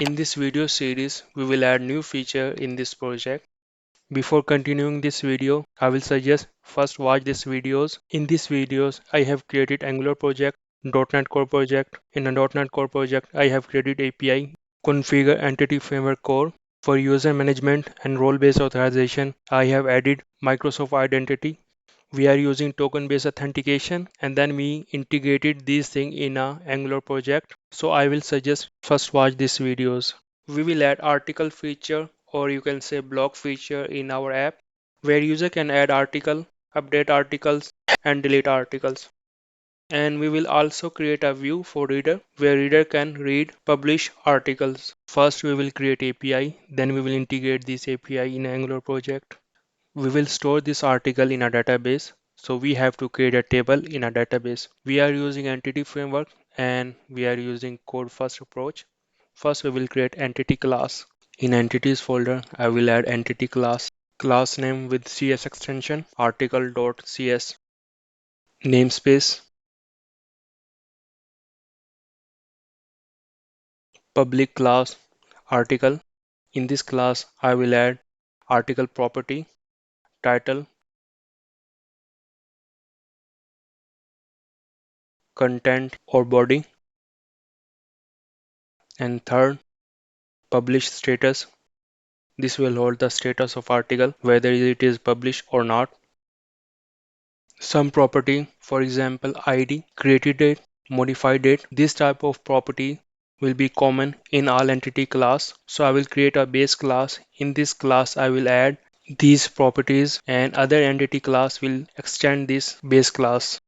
In this video series, we will add new feature in this project. Before continuing this video, I will suggest first watch these videos. In these videos, I have created Angular project, .NET Core project. In a .NET Core project, I have created API, configure Entity Framework Core. For user management and role-based authorization, I have added Microsoft Identity. We are using token-based authentication, and then we integrated these things in a Angular project. So I will suggest first watch these videos. We will add article feature, or you can say blog feature in our app, where user can add article, update articles, and delete articles. And we will also create a view for reader where reader can read publish articles. First we will create API, then we will integrate this API in Angular project. We will store this article in a database. So we have to create a table in a database. We are using entity framework and we are using code first approach. First, we will create entity class. In entities folder, I will add entity class name with CS extension, article.cs, namespace, public class, article. In this class, I will add article property, title, content or body, and third, publish status. This will hold the status of article, whether it is published or not. Some property, for example, ID, created date, modified date. This type of property will be common in all entity class. So I will create a base class. In this class, I will add these properties and other entity class will extend this base class.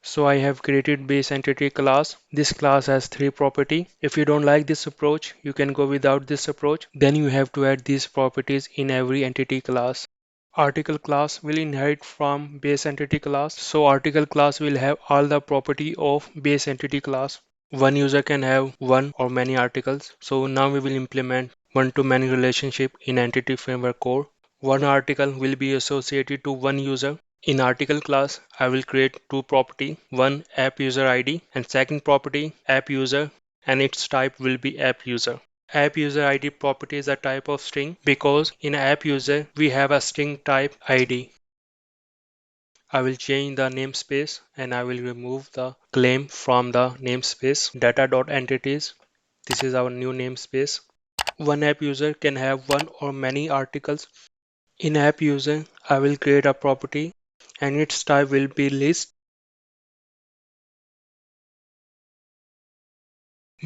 So I have created base entity class. This class has three property. If you don't like this approach, you can go without this approach. Then you have to add these properties in every entity class. Article class will inherit from base entity class. So article class will have all the property of base entity class. One user can have one or many articles. So now we will implement one-to-many relationship in Entity Framework Core. One article will be associated to one user. In article class, I will create two property, one app user ID and second property app user, and its type will be app user. App user ID property is a type of string because in app user we have a string type ID. I will change the namespace and I will remove the claim from the namespace data.entities. This is our new namespace. One app user can have one or many articles. In app user, I will create a property and its type will be list.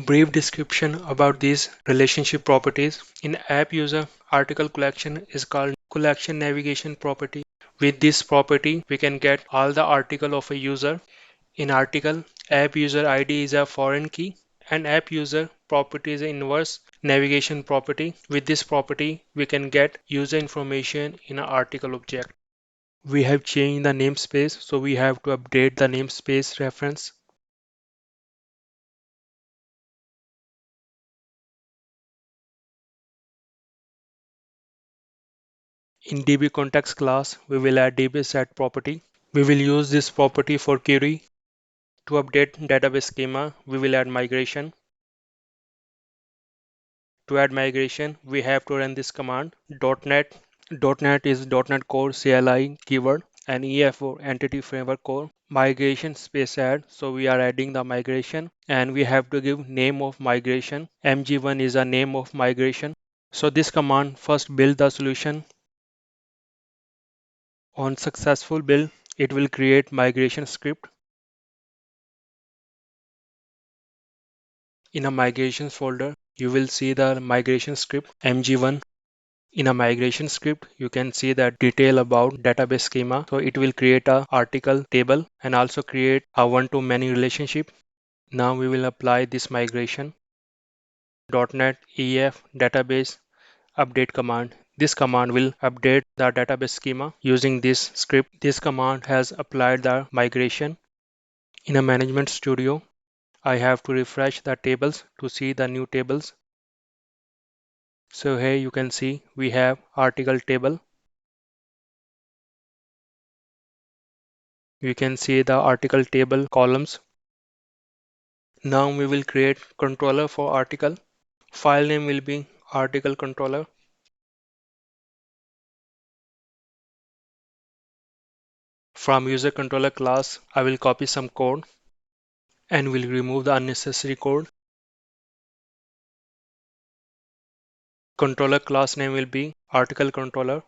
Brief description about these relationship properties. In app user, article collection is called collection navigation property. With this property, we can get all the article of a user. In article, app user ID is a foreign key and app user property is an inverse navigation property. With this property, we can get user information in an article object. We have changed the namespace, so we have to update the namespace reference. In DB context class, we will add DB set property. We will use this property for query. To update database schema, we will add migration. To add migration, we have to run this command .NET. .NET is .NET Core CLI keyword and EF for Entity Framework Core. Migration space add. So we are adding the migration and we have to give name of migration. MG1 is a name of migration. So this command first build the solution. On successful build, it will create migration script. In a migrations folder, you will see the migration script MG1. In a migration script, you can see the detail about database schema. So it will create a article table and also create a one-to-many relationship. Now we will apply this migration. .NET EF database update command. This command will update the database schema using this script. This command has applied the migration. In a management studio, I have to refresh the tables to see the new tables. So here you can see we have article table. You can see the article table columns. Now we will create controller for article. File name will be article controller. From user controller class, I will copy some code and will remove the unnecessary code. Controller class name will be article controller.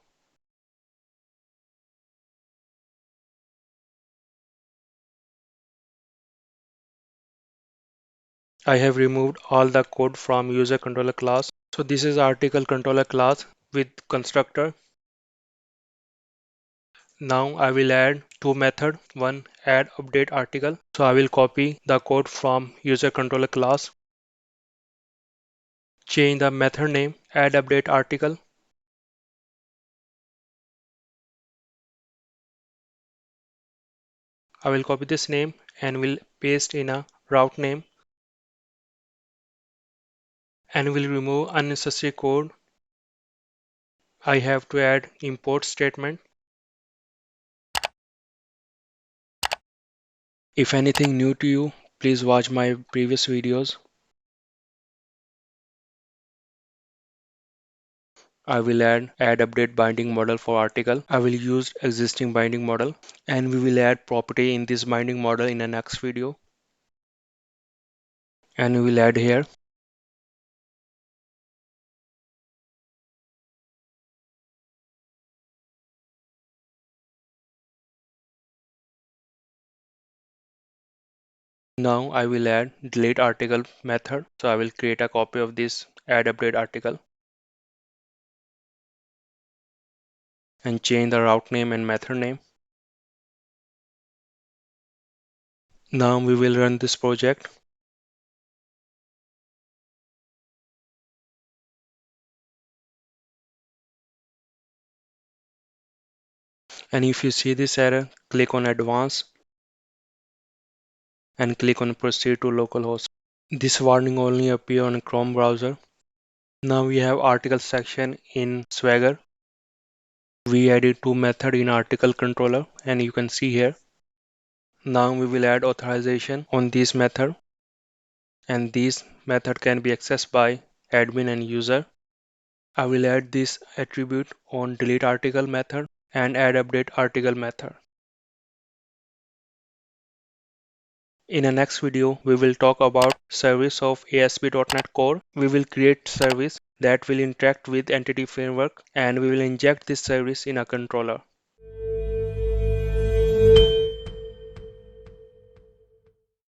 I have removed all the code from user controller class. So this is article controller class with constructor. Now I will add two methods. One, add update article. So I will copy the code from user controller class. Change the method name, add update article. I will copy this name and will paste in a route name and will remove unnecessary code. I have to add import statement. If anything new to you, please watch my previous videos. I will add update binding model for article. I will use existing binding model and we will add property in this binding model in the next video. And we will add here. Now I will add delete article method. So I will create a copy of this add update article and change the route name and method name. Now we will run this project. And if you see this error, click on advanced and click on proceed to localhost. This warning only appear on Chrome browser. Now we have article section in Swagger. We added two methods in article controller and you can see here. Now we will add authorization on this method and this method can be accessed by admin and user. I will add this attribute on delete article method and add update article method. In the next video, we will talk about service of ASP.NET Core. We will create service that will interact with Entity Framework and we will inject this service in a controller.